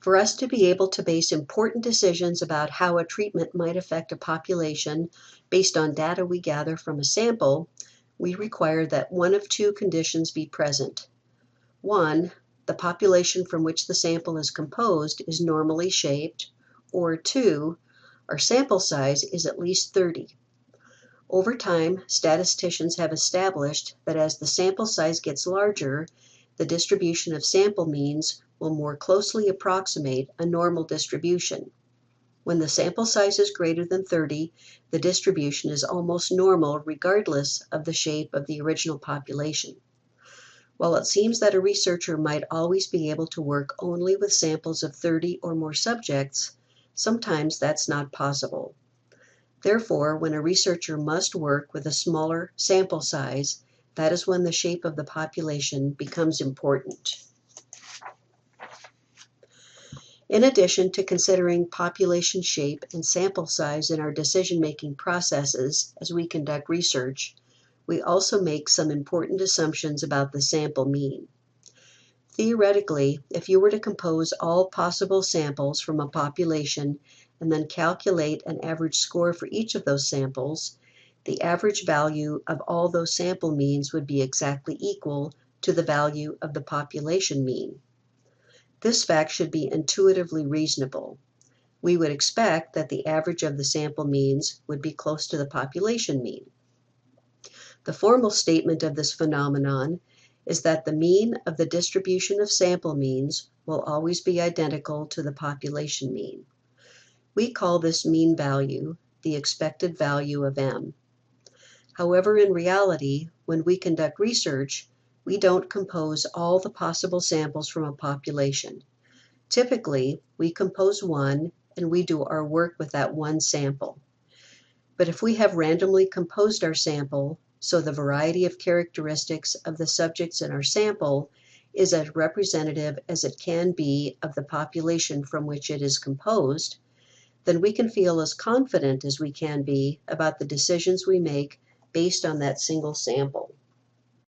For us to be able to base important decisions about how a treatment might affect a population based on data we gather from a sample, we require that one of two conditions be present. One, the population from which the sample is composed is normally shaped, or two, our sample size is at least 30. Over time, statisticians have established that as the sample size gets larger, the distribution of sample means will more closely approximate a normal distribution. When the sample size is greater than 30, the distribution is almost normal regardless of the shape of the original population. While it seems that a researcher might always be able to work only with samples of 30 or more subjects, sometimes that's not possible. Therefore, when a researcher must work with a smaller sample size, that is when the shape of the population becomes important. In addition to considering population shape and sample size in our decision-making processes as we conduct research, we also make some important assumptions about the sample mean. Theoretically, if you were to compose all possible samples from a population and then calculate an average score for each of those samples, the average value of all those sample means would be exactly equal to the value of the population mean. This fact should be intuitively reasonable. We would expect that the average of the sample means would be close to the population mean. The formal statement of this phenomenon is that the mean of the distribution of sample means will always be identical to the population mean. We call this mean value the expected value of M. However, in reality, when we conduct research, we don't compose all the possible samples from a population. Typically, we compose one and we do our work with that one sample. But if we have randomly composed our sample, so the variety of characteristics of the subjects in our sample is as representative as it can be of the population from which it is composed, then we can feel as confident as we can be about the decisions we make based on that single sample.